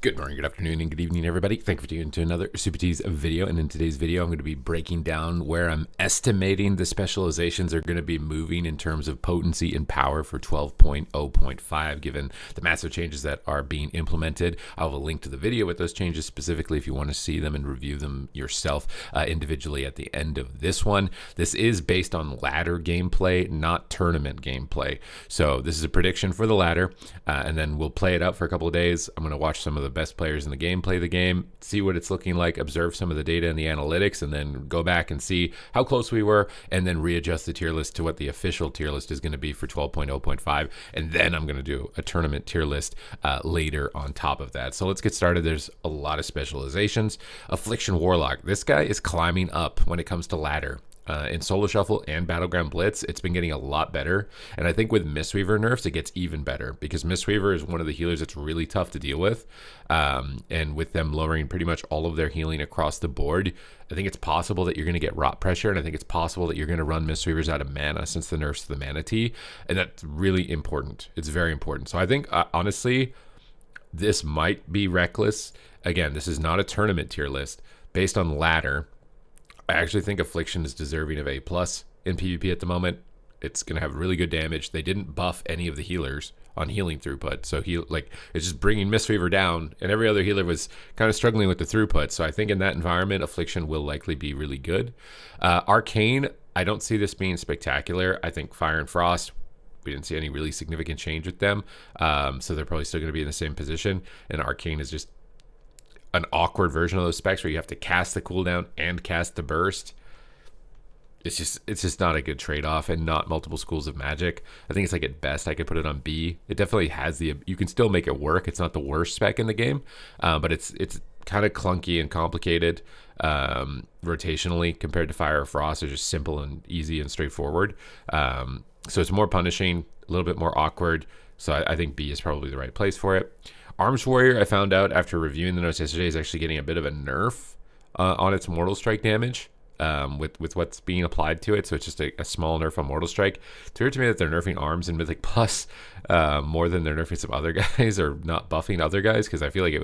Good morning, good afternoon, and good evening, everybody. Thank you for tuning into another Supatease video. And in today's video, I'm going to be breaking down where I'm estimating the specializations are going to be moving in terms of potency and power for 12.0.5, given the massive changes that are being implemented. I'll have a link to the video with those changes specifically if you want to see them and review them yourself individually at the end of this one. This is based on ladder gameplay, not tournament gameplay. So this is a prediction for the ladder, and then we'll play it out for a couple of days. I'm going to watch some of the best players in the game play the game, see what it's looking like, observe some of the data and the analytics, and then go back and see how close we were, and then readjust the tier list to what the official tier list is going to be for 12.0.5. And then I'm going to do a tournament tier list later on top of that. So let's get started. There's a lot of specializations. Affliction Warlock. This guy is climbing up when it comes to ladder. In Solo Shuffle and Battleground Blitz, it's been getting a lot better. And I think with Mistweaver nerfs, it gets even better because Mistweaver is one of the healers that's really tough to deal with. And with them lowering pretty much all of their healing across the board, I think it's possible that you're going to get rot pressure. And I think it's possible that you're going to run Mistweavers out of mana since the nerfs to the Mana Tea. And that's really important. It's very important. So I think, honestly, this might be reckless. Again, this is not a tournament tier list based on ladder. I actually think Affliction is deserving of A+ in PvP at the moment. It's going to have really good damage. They didn't buff any of the healers on healing throughput. So it's just bringing Mistweaver down, and every other healer was kind of struggling with the throughput. So I think in that environment, Affliction will likely be really good. Arcane, I don't see this being spectacular. I think Fire and Frost, we didn't see any really significant change with them. So they're probably still going to be in the same position. And Arcane is just an awkward version of those specs where you have to cast the cooldown and cast the burst. It's just not a good trade-off, and not multiple schools of magic. I think it's like at best I could put it on B. It definitely has you can still make it work. It's not the worst spec in the game, but it's kind of clunky and complicated rotationally compared to Fire or Frost. They're just simple and easy and straightforward. So it's more punishing, a little bit more awkward. So I think B is probably the right place for it. Arms Warrior, I found out after reviewing the notes yesterday, is actually getting a bit of a nerf on its Mortal Strike damage with what's being applied to it. So it's just a small nerf on Mortal Strike. It's weird to me that they're nerfing Arms and Mythic Plus more than they're nerfing some other guys or not buffing other guys, because I feel like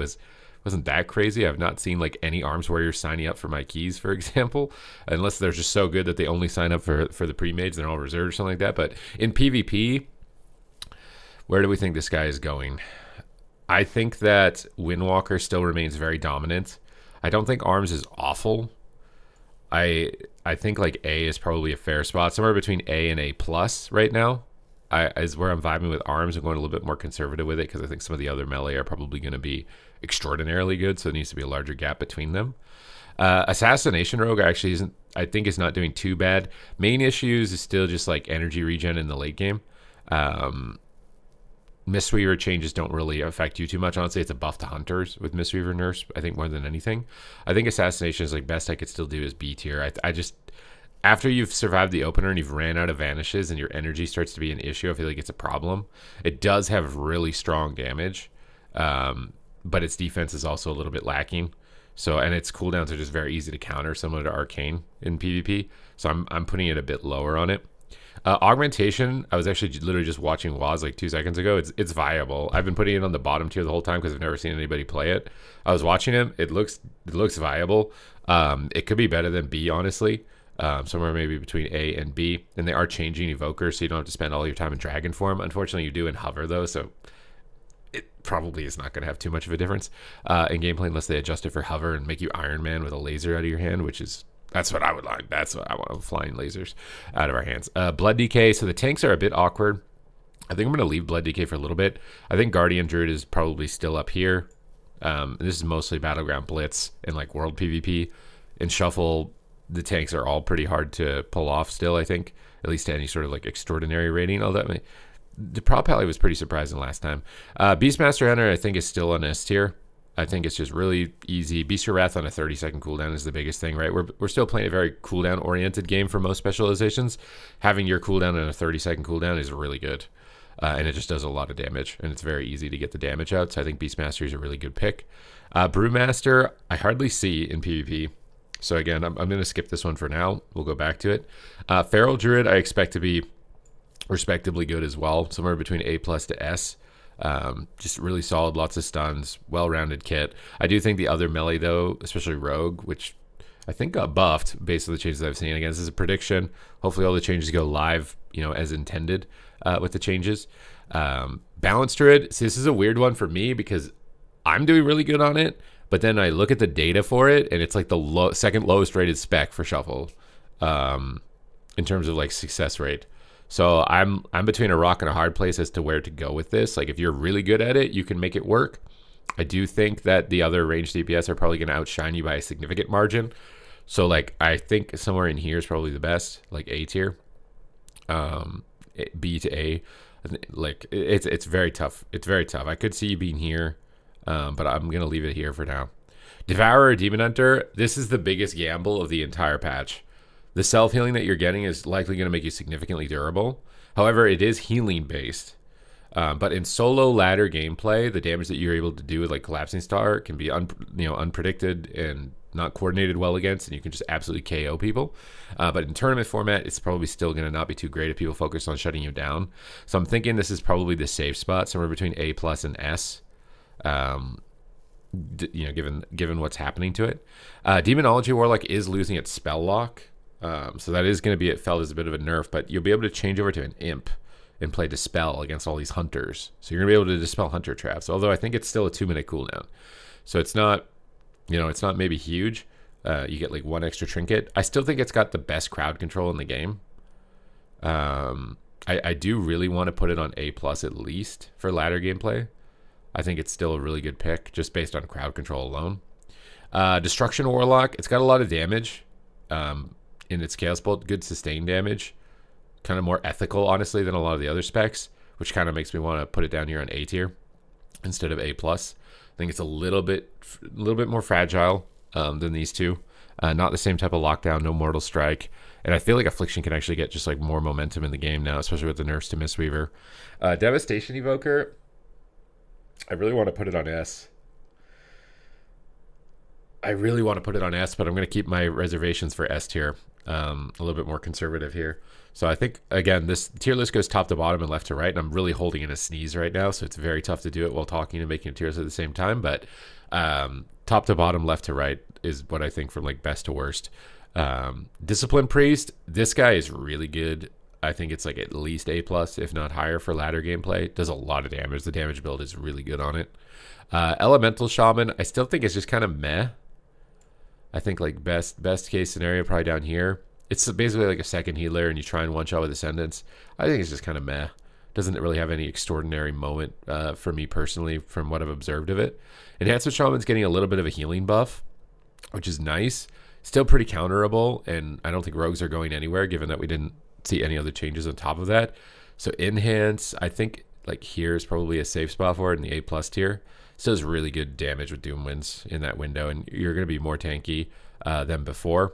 wasn't that crazy. I've not seen like any Arms Warriors signing up for my keys, for example, unless they're just so good that they only sign up for the pre-mades. They're all reserved or something like that. But in PvP, where do we think this guy is going? I think that Windwalker still remains very dominant. I don't think Arms is awful. I think like A is probably a fair spot. Somewhere between A and A+ right now is where I'm vibing with Arms. I'm going a little bit more conservative with it because I think some of the other melee are probably going to be extraordinarily good, so there needs to be a larger gap between them. Assassination Rogue actually I think is not doing too bad. Main issues is still just like energy regen in the late game. Mistweaver changes don't really affect you too much. Honestly, it's a buff to hunters with Mistweaver nerfs, I think, more than anything. I think Assassination is like best I could still do is B tier. I just, after you've survived the opener and you've ran out of vanishes and your energy starts to be an issue, I feel like it's a problem. It does have really strong damage, but its defense is also a little bit lacking. So, and its cooldowns are just very easy to counter, similar to Arcane in PvP. So I'm putting it a bit lower on it. Augmentation, I was actually literally just watching Waz like 2 seconds ago. It's viable. I've been putting it on the bottom tier the whole time because I've never seen anybody play it. I was watching him. It looks viable. It could be better than B, honestly. Somewhere maybe between A and B. And they are changing Evokers, so you don't have to spend all your time in Dragon form. Unfortunately, you do in Hover, though, so it probably is not going to have too much of a difference in gameplay unless they adjust it for Hover and make you Iron Man with a laser out of your hand, which is... That's what I would like. That's what I want, flying lasers out of our hands. Blood Decay. So the tanks are a bit awkward. I think I'm going to leave Blood Decay for a little bit. I think Guardian Druid is probably still up here. This is mostly Battleground Blitz and like World PvP. In Shuffle, the tanks are all pretty hard to pull off still, I think. At least to any sort of like extraordinary rating. Although the Prop Pally was pretty surprising last time. Beastmaster Hunter, I think, is still on S tier. I think it's just really easy. Beast Your Wrath on a 30-second cooldown is the biggest thing, right? We're still playing a very cooldown-oriented game for most specializations. Having your cooldown on a 30-second cooldown is really good. And it just does a lot of damage, and it's very easy to get the damage out. So I think Beastmaster is a really good pick. Brewmaster, I hardly see in PvP. So again, I'm going to skip this one for now. We'll go back to it. Feral Druid, I expect to be respectably good as well, somewhere between A+ to S. Just really solid, lots of stuns, well-rounded kit. I do think the other melee though, especially Rogue, which I think got buffed based on the changes I've seen. Again, this is a prediction. Hopefully all the changes go live, as intended with the changes. Balance Druid, so this is a weird one for me because I'm doing really good on it, but then I look at the data for it, and it's like the second lowest rated spec for Shuffle in terms of like success rate. So I'm between a rock and a hard place as to where to go with this. Like if you're really good at it, you can make it work. I do think that the other ranged DPS are probably going to outshine you by a significant margin. So like I think somewhere in here is probably the best, like A tier, B to A. Like it's very tough. It's very tough. I could see you being here, but I'm gonna leave it here for now. Devourer or Demon Hunter. This is the biggest gamble of the entire patch. The self-healing that you're getting is likely going to make you significantly durable. However, it is healing based. But in solo ladder gameplay, the damage that you're able to do with like Collapsing Star can be unpredicted and not coordinated well against, and you can just absolutely KO people. But in tournament format, it's probably still going to not be too great if people focus on shutting you down. So I'm thinking this is probably the safe spot, somewhere between A+ and S. Given what's happening to it. Demonology Warlock is losing its spell lock. So that is going to be felt as a bit of a nerf, but you'll be able to change over to an imp and play Dispel against all these hunters. So you're going to be able to dispel hunter traps, although I think it's still a 2-minute cooldown. So it's not, it's not maybe huge. You get like 1 extra trinket. I still think it's got the best crowd control in the game. I do really want to put it on A+ at least for ladder gameplay. I think it's still a really good pick just based on crowd control alone. Destruction Warlock, it's got a lot of damage. In its Chaos Bolt, good sustain damage, kind of more ethical, honestly, than a lot of the other specs, which kind of makes me want to put it down here on A tier instead of A+. I think it's a little bit more fragile than these two. Not the same type of lockdown, no Mortal Strike, and I feel like Affliction can actually get just like more momentum in the game now, especially with the nerfs to Mistweaver. Devastation Evoker, I really want to put it on S. But I'm going to keep my reservations for S tier. A little bit more conservative here. So I think, again, this tier list goes top to bottom and left to right, and I'm really holding in a sneeze right now, so it's very tough to do it while talking and making a tier list at the same time. But top to bottom, left to right is what I think from like best to worst. Discipline Priest, this guy is really good. I think it's like at least A+, if not higher, for ladder gameplay. Does a lot of damage. The damage build is really good on it. Elemental Shaman, I still think it's just kind of meh. I think like best case scenario probably down here. It's basically like a second healer and you try and one shot with Ascendance. I think it's just kind of meh. Doesn't really have any extraordinary moment for me personally from what I've observed of it. Enhancement Shaman's getting a little bit of a healing buff, which is nice. Still pretty counterable, and I don't think rogues are going anywhere given that we didn't see any other changes on top of that. So Enhance, I think like here is probably a safe spot for it in the A+ tier. Still does really good damage with Doom Winds in that window, and you're going to be more tanky than before.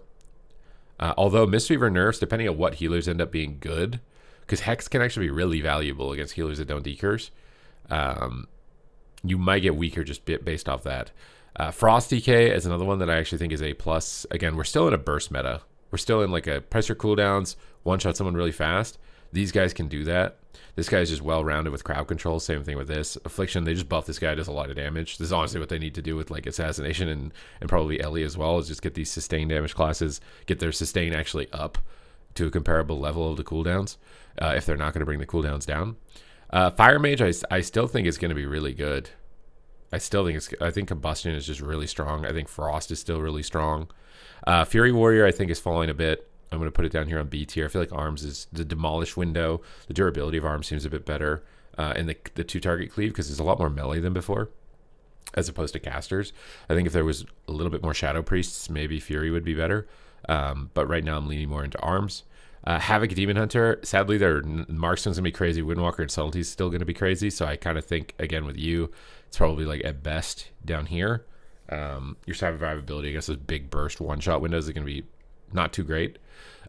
Although Mistweaver nerfs, depending on what healers end up being good, because Hex can actually be really valuable against healers that don't decurse. You might get weaker just based off that. Frost DK is another one that I actually think is A+. Again, we're still in a burst meta. We're still in like a pressure cooldowns, one-shot someone really fast. These guys can do that. This guy's just well-rounded with crowd control. Same thing with this. Affliction, they just buff this guy, does a lot of damage. This is honestly what they need to do with like Assassination and probably Ellie as well, is just get these sustain damage classes, get their sustain actually up to a comparable level of the cooldowns if they're not going to bring the cooldowns down. Fire Mage, I still think is going to be really good. I think Combustion is just really strong. I think Frost is still really strong. Fury Warrior, I think, is falling a bit. I'm going to put it down here on B tier. I feel like Arms is the Demolish window. The durability of Arms seems a bit better. And the 2-target cleave, because there's a lot more melee than before, as opposed to casters. I think if there was a little bit more Shadow Priests, maybe Fury would be better. But right now I'm leaning more into Arms. Havoc Demon Hunter, sadly, their Marksman's going to be crazy. Windwalker and Subtlety is still going to be crazy. So I kind of think, again, with you, it's probably like at best down here. Your survivability against those big burst one-shot windows is going to be not too great.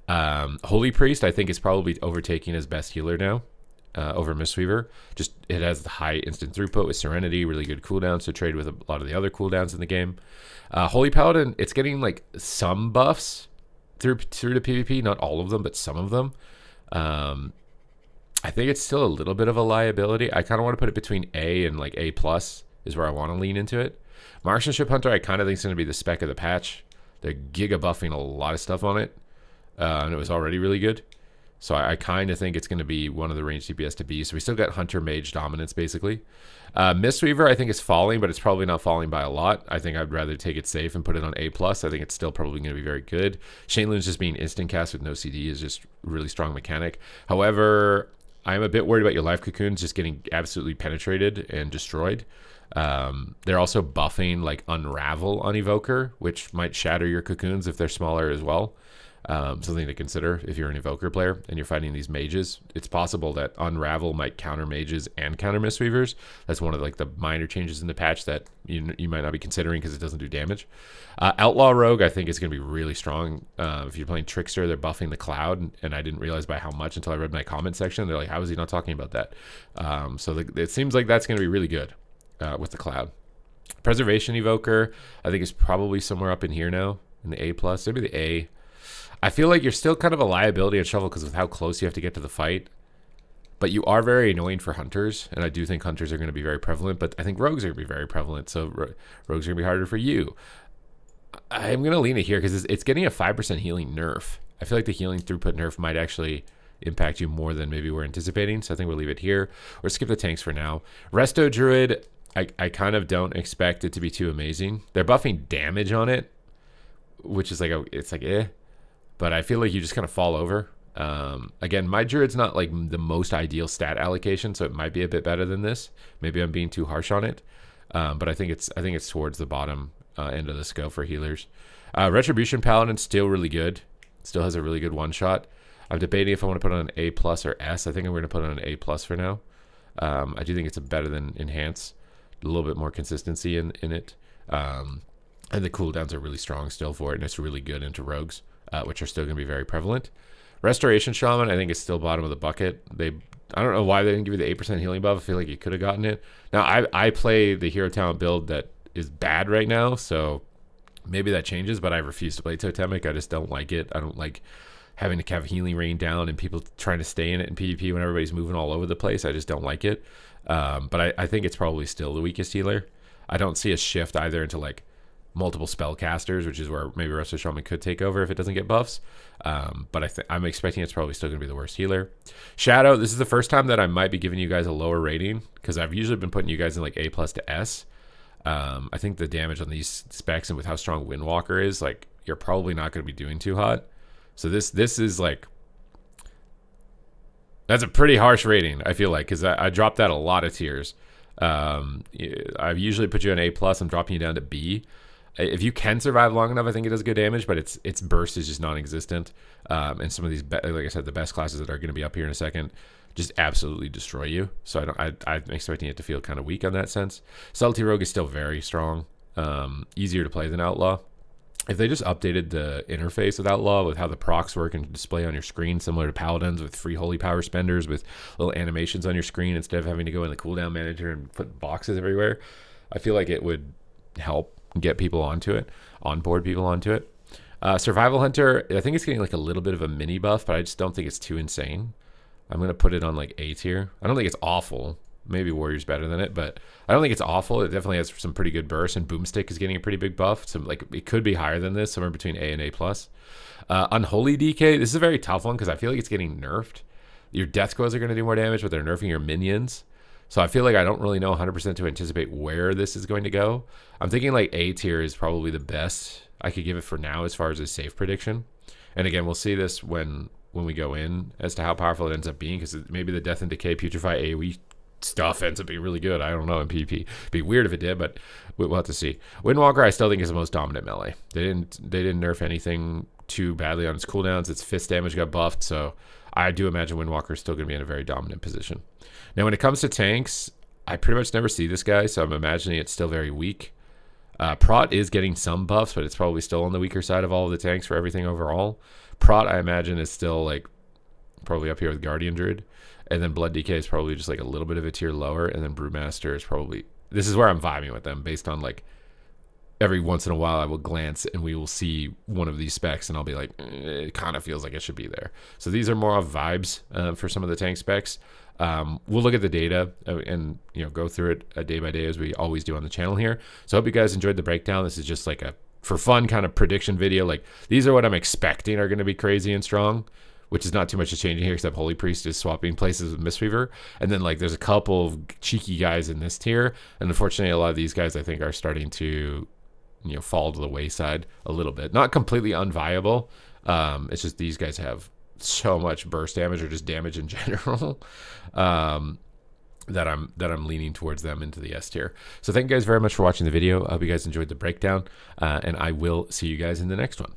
Holy Priest, I think, is probably overtaking as best healer now over Mistweaver. Just it has the high instant throughput with Serenity, really good cooldowns to trade with a lot of the other cooldowns in the game. Holy Paladin, it's getting like some buffs through the PvP, not all of them, but some of them. I think it's still a little bit of a liability. I kind of want to put it between A and like A plus is where I want to lean into it. Marksmanship Hunter, I kind of think is going to be the spec of the patch. They're giga buffing a lot of stuff on it, and it was already really good. So I kind of think it's going to be one of the range DPS to be. So we still got Hunter Mage dominance basically. Mistweaver I think is falling, but it's probably not falling by a lot. I think I'd rather take it safe and put it on A+. I think it's still probably going to be very good. Shanelin's just being instant cast with no CD is just really strong mechanic. However, I'm a bit worried about your life cocoons just getting absolutely penetrated and destroyed. They're also buffing like Unravel on Evoker, which might shatter your cocoons if they're smaller as well. Something to consider if you're an Evoker player and you're fighting these mages. It's possible that Unravel might counter mages and counter Mistweavers. That's one of like the minor changes in the patch that you might not be considering because it doesn't do damage. Outlaw Rogue I think is going to be really strong. If you're playing Trickster, they're buffing the Cloud, and I didn't realize by how much until I read my comment section. They're like, how is he not talking about that? It seems like that's going to be really good with the Cloud. Preservation Evoker I think is probably somewhere up in here now in the A+, maybe the A. I feel like you're still kind of a liability on Shovel because of how close you have to get to the fight. But you are very annoying for Hunters, and I do think Hunters are going to be very prevalent, but I think Rogues are going to be very prevalent, so Rogues are going to be harder for you. I'm going to lean it here because it's getting a 5% healing nerf. I feel like the healing throughput nerf might actually impact you more than maybe we're anticipating, so I think we'll leave it here. Or skip the tanks for now. Resto Druid, I kind of don't expect it to be too amazing. They're buffing damage on it, which is like, it's like, eh. But I feel like you just kind of fall over. Again, my Druid's not like the most ideal stat allocation, so it might be a bit better than this. Maybe I'm being too harsh on it, but I think it's towards the bottom end of the scale for healers. Retribution Paladin still really good. Still has a really good one shot. I'm debating if I want to put on an A+ or S. I think I'm going to put on an A+ for now. I do think it's better than Enhance. A little bit more consistency in it. And the cooldowns are really strong still for it, and it's really good into Rogues. Which are still going to be very prevalent. Restoration Shaman, I think, is still bottom of the bucket. I don't know why they didn't give you the 8% healing buff. I feel like you could have gotten it. Now, I play the Hero Talent build that is bad right now, so maybe that changes, but I refuse to play Totemic. I just don't like it. I don't like having to have healing rain down and people trying to stay in it in PvP when everybody's moving all over the place. I just don't like it. But I think it's probably still the weakest healer. I don't see a shift either into like multiple spellcasters, which is where maybe Resto Shaman could take over if it doesn't get buffs. But I'm expecting it's probably still going to be the worst healer. Shadow, this is the first time that I might be giving you guys a lower rating because I've usually been putting you guys in like A+ to S. I think the damage on these specs and with how strong Windwalker is, like you're probably not going to be doing too hot. So this is like, that's a pretty harsh rating, I feel like, because I dropped that a lot of tiers. I've usually put you in A+. I'm dropping you down to B. If you can survive long enough, I think it does good damage, but its burst is just non-existent. And some of these, like I said, the best classes that are going to be up here in a second just absolutely destroy you. So I'm expecting it to feel kind of weak on that sense. Subtlety Rogue is still very strong, easier to play than Outlaw. If they just updated the interface with Outlaw with how the procs work and display on your screen, similar to Paladins with free holy power spenders with little animations on your screen instead of having to go in the cooldown manager and put boxes everywhere, I feel like it would help get people onto it, onboard people onto it. Survival Hunter, I think it's getting like a little bit of a mini buff, but I just don't think it's too insane. I'm going to put it on like A tier. I don't think it's awful. Maybe Warrior's better than it, but I don't think it's awful. It definitely has some pretty good bursts, and Boomstick is getting a pretty big buff. So like it could be higher than this, somewhere between A and A+. Unholy DK, this is a very tough one because I feel like it's getting nerfed. Your death squads are going to do more damage, but they're nerfing your minions. So I feel like I don't really know 100% to anticipate where this is going to go. I'm thinking like A tier is probably the best I could give it for now as far as a safe prediction. And again, we'll see this when we go in as to how powerful it ends up being, because maybe the Death and Decay Putrefy AoE stuff ends up being really good. I don't know in PvP. It'd be weird if it did, but we'll have to see. Windwalker I still think is the most dominant melee. They didn't nerf anything too badly on its cooldowns. Its fist damage got buffed, so I do imagine Windwalker is still going to be in a very dominant position. Now, when it comes to tanks, I pretty much never see this guy, so I'm imagining it's still very weak. Prot is getting some buffs, but it's probably still on the weaker side of all of the tanks for everything overall. Prot, I imagine, is still like probably up here with Guardian Druid. And then Blood DK is probably just like a little bit of a tier lower. And then Brewmaster is probably, this is where I'm vibing with them based on like every once in a while I will glance and we will see one of these specs and I'll be like, it kind of feels like it should be there. So these are more of vibes for some of the tank specs. We'll look at the data and go through it day by day as we always do on the channel here. So I hope you guys enjoyed the breakdown. This is just like a for fun kind of prediction video. Like these are what I'm expecting are going to be crazy and strong, which is not too much is changing here except Holy Priest is swapping places with Mistweaver. And then like there's a couple of cheeky guys in this tier. And unfortunately, a lot of these guys I think are starting to fall to the wayside a little bit. Not completely unviable. It's just these guys have so much burst damage or just damage in general that I'm leaning towards them into the S tier. So thank you guys very much for watching the video. I hope you guys enjoyed the breakdown, and I will see you guys in the next one.